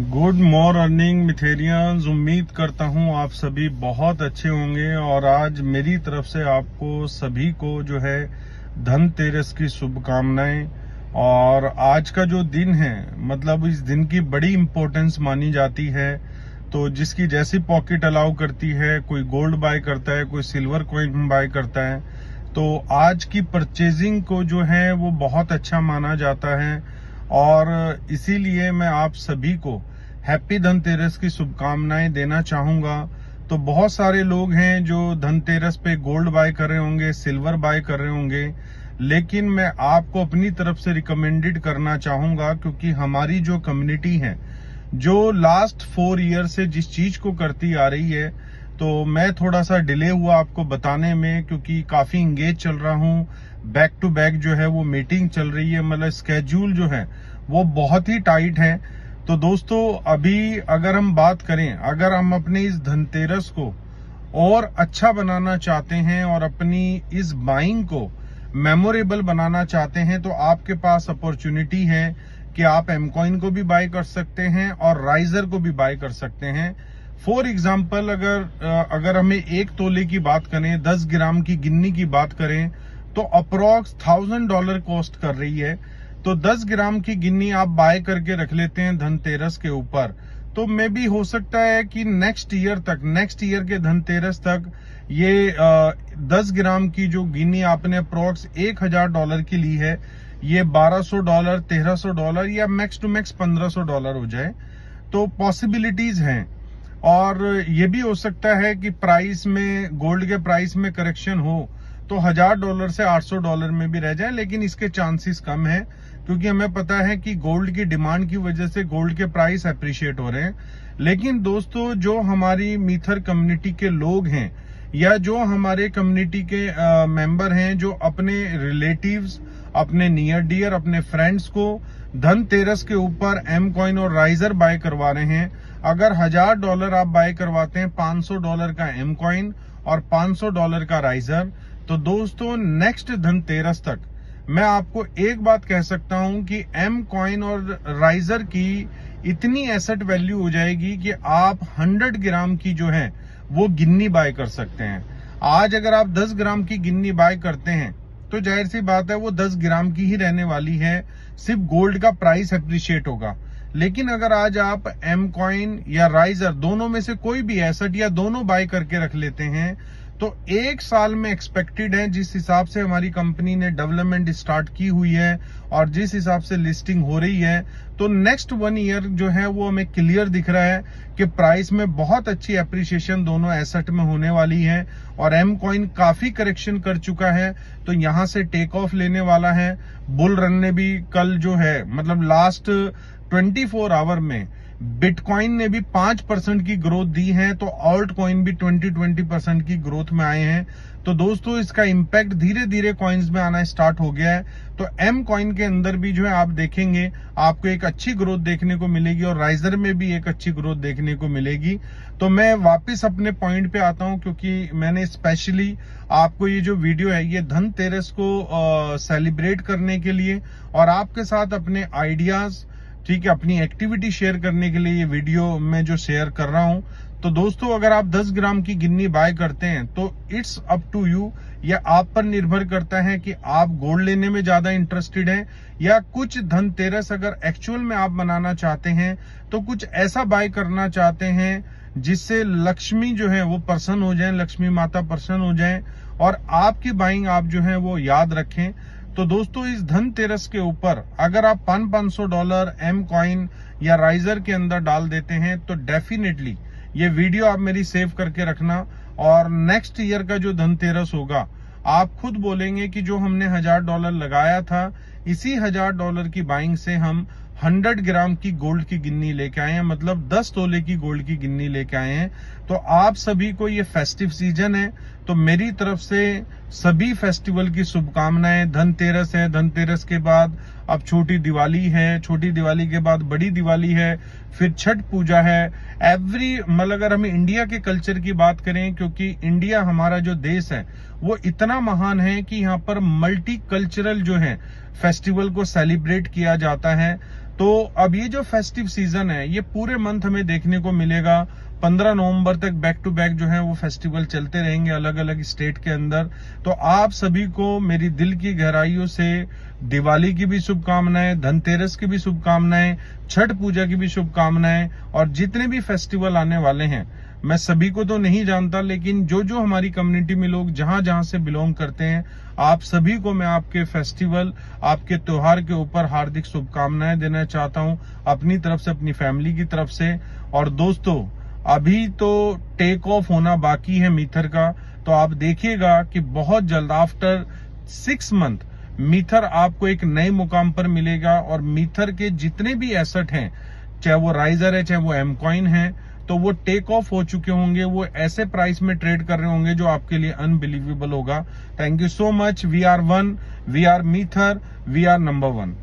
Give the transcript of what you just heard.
Good morning मिथेरियंस। उम्मीद करता हूँ आप सभी बहुत अच्छे होंगे और आज मेरी तरफ से आपको सभी को जो है धनतेरस की शुभकामनाएं। और आज का जो दिन है मतलब इस दिन की बड़ी इंपॉर्टेंस मानी जाती है। तो जिसकी जैसी पॉकेट अलाउ करती है, कोई गोल्ड बाय करता है, कोई सिल्वर कॉइन बाय करता है, तो आज की परचेजिंग को जो है वो बहुत अच्छा माना जाता है। और इसीलिए मैं आप सभी को हैप्पी धनतेरस की शुभकामनाएं देना चाहूंगा। तो बहुत सारे लोग हैं जो धनतेरस पे गोल्ड बाय कर रहे होंगे, सिल्वर बाय कर रहे होंगे, लेकिन मैं आपको अपनी तरफ से रिकमेंडेड करना चाहूंगा, क्योंकि हमारी जो कम्युनिटी है जो लास्ट 4 ईयर से जिस चीज को करती आ रही है, तो मैं थोड़ा सा डिले हुआ आपको बताने में, क्योंकि काफी इंगेज चल रहा हूँ। बैक टू बैक जो है वो मीटिंग चल रही है, मतलब स्केड्यूल जो है वो बहुत ही टाइट है। तो दोस्तों अभी अगर हम बात करें, अगर हम अपने इस धनतेरस को और अच्छा बनाना चाहते हैं और अपनी इस बाइंग को मेमोरेबल बनाना चाहते हैं, तो आपके पास अपॉर्चुनिटी है कि आप एमकॉइन को भी बाय कर सकते हैं और राइजर को भी बाय कर सकते हैं। फॉर एग्जाम्पल अगर हमें 1 तोले की बात करें, 10 ग्राम की गिन्नी की बात करें, तो अप्रोक्स $1000 कॉस्ट कर रही है। तो 10 ग्राम की गिन्नी आप बाय करके रख लेते हैं धनतेरस के ऊपर, तो मे भी हो सकता है कि नेक्स्ट ईयर के धनतेरस तक ये 10 ग्राम की जो गिन्नी आपने अप्रोक्स $1000 की ली है, ये $1200, $1300 या मैक्स टू मैक्स $1500 हो जाए। तो पॉसिबिलिटीज हैं। और ये भी हो सकता है कि प्राइस में, गोल्ड के प्राइस में करेक्शन हो तो $1000 से $800 में भी रह जाए, लेकिन इसके चांसेस कम है, क्योंकि हमें पता है कि गोल्ड की डिमांड की वजह से गोल्ड के प्राइस अप्रिशिएट हो रहे हैं। लेकिन दोस्तों जो हमारी मीथर कम्युनिटी के लोग हैं या जो हमारे कम्युनिटी के मेंबर हैं, जो अपने रिलेटिव्स, अपने नियर डियर, अपने फ्रेंड्स को धनतेरस के ऊपर एमकॉइन और राइजर बाय करवा रहे हैं, अगर $1000 आप बाय करवाते हैं, $500 का एमकॉइन और $500 का राइजर, तो दोस्तों नेक्स्ट धनतेरस तक मैं आपको एक बात कह सकता हूं कि एमकॉइन और राइजर की इतनी एसेट वैल्यू हो जाएगी कि आप 100 ग्राम की जो है वो गिन्नी बाय कर सकते हैं। आज अगर आप 10 ग्राम की गिन्नी बाय करते हैं तो जाहिर सी बात है वो 10 ग्राम की ही रहने वाली है, सिर्फ गोल्ड का प्राइस अप्रिशिएट होगा। लेकिन अगर आज आप एमकॉइन या राइजर दोनों में से कोई भी एसेट या दोनों बाय करके रख लेते हैं, तो 1 साल में एक्सपेक्टेड है, जिस हिसाब से हमारी कंपनी ने डेवलपमेंट स्टार्ट की हुई है और जिस हिसाब से लिस्टिंग हो रही है, तो नेक्स्ट 1 ईयर जो है वो हमें क्लियर दिख रहा है कि प्राइस में बहुत अच्छी एप्रिसिएशन दोनों एसेट में होने वाली है। और एमकॉइन काफी करेक्शन कर चुका है, तो यहां से टेक ऑफ लेने वाला है। बुल रन ने भी कल जो है मतलब लास्ट 24 आवर में बिटकॉइन ने भी 5% की ग्रोथ दी है, तो ऑल्ट कॉइन भी 20% की ग्रोथ में आए हैं। तो दोस्तों इसका इंपैक्ट धीरे धीरे कॉइन्स में आना स्टार्ट हो गया है। तो एम कॉइन के अंदर भी जो है आप देखेंगे आपको एक अच्छी ग्रोथ देखने को मिलेगी और राइजर में भी एक अच्छी ग्रोथ देखने को मिलेगी। तो मैं वापस अपने पॉइंट पे आता हूं, क्योंकि मैंने स्पेशली आपको ये जो वीडियो है ये धनतेरस को सेलिब्रेट करने के लिए और आपके साथ अपने आइडियाज, ठीक है, अपनी एक्टिविटी शेयर करने के लिए ये वीडियो मैं जो शेयर कर रहा हूं। तो दोस्तों अगर आप 10 ग्राम की गिन्नी बाय करते हैं तो इट्स अप टू यू, या आप पर निर्भर करता है कि आप गोल्ड लेने में ज्यादा इंटरेस्टेड हैं या कुछ धनतेरस अगर एक्चुअल में आप बनाना चाहते हैं तो कुछ ऐसा बाय करना चाहते हैं जिससे लक्ष्मी जो है वो प्रसन्न हो जाए, लक्ष्मी माता प्रसन्न हो जाए और आपकी बाइंग आप जो है वो याद रखें। तो दोस्तों इस धनतेरस के ऊपर अगर आप $500 एमकॉइन या राइजर के अंदर डाल देते हैं तो डेफिनेटली ये वीडियो आप मेरी सेव करके रखना, और नेक्स्ट ईयर का जो धनतेरस होगा आप खुद बोलेंगे कि जो हमने $1000 लगाया था, इसी $1000 की बाइंग से हम 100 ग्राम की गोल्ड की गिन्नी लेके आए हैं, मतलब 10 तोले की गोल्ड की गिन्नी लेके आए हैं। तो आप सभी को ये फेस्टिव सीजन है, तो मेरी तरफ से सभी फेस्टिवल की शुभकामनाएं। धनतेरस है, धनतेरस के बाद अब छोटी दिवाली है, छोटी दिवाली के बाद बड़ी दिवाली है, फिर छठ पूजा है। मतलब अगर हम इंडिया के कल्चर की बात करें, क्योंकि इंडिया हमारा जो देश है वो इतना महान है कि यहाँ पर मल्टी कल्चरल जो है फेस्टिवल को सेलिब्रेट किया जाता है। तो अब ये जो फेस्टिव सीजन है ये पूरे मंथ हमें देखने को मिलेगा। 15 नवंबर तक बैक टू बैक जो है वो फेस्टिवल चलते रहेंगे अलग अलग स्टेट के अंदर। तो आप सभी को मेरी दिल की गहराइयों से दिवाली की भी शुभकामनाएं, धनतेरस की भी शुभकामनाएं, छठ पूजा की भी शुभकामनाएं, और जितने भी फेस्टिवल आने वाले हैं मैं सभी को तो नहीं जानता, लेकिन जो जो हमारी कम्युनिटी में लोग जहां जहां से बिलोंग करते हैं, आप सभी को मैं आपके फेस्टिवल, आपके त्योहार के ऊपर हार्दिक शुभकामनाएं देना चाहता हूं अपनी तरफ से, अपनी फैमिली की तरफ से। और दोस्तों अभी तो टेक ऑफ होना बाकी है मीथर का, तो आप देखिएगा कि बहुत जल्द आफ्टर 6 मंथ मीथर आपको एक नए मुकाम पर मिलेगा। और मीथर के जितने भी एसेट हैं, चाहे वो राइजर है, चाहे वो एमकॉइन है, तो वो टेक ऑफ हो चुके होंगे, वो ऐसे प्राइस में ट्रेड कर रहे होंगे जो आपके लिए अनबिलीवेबल होगा। Thank you so much. We are one, we are मीथर, वी आर नंबर 1।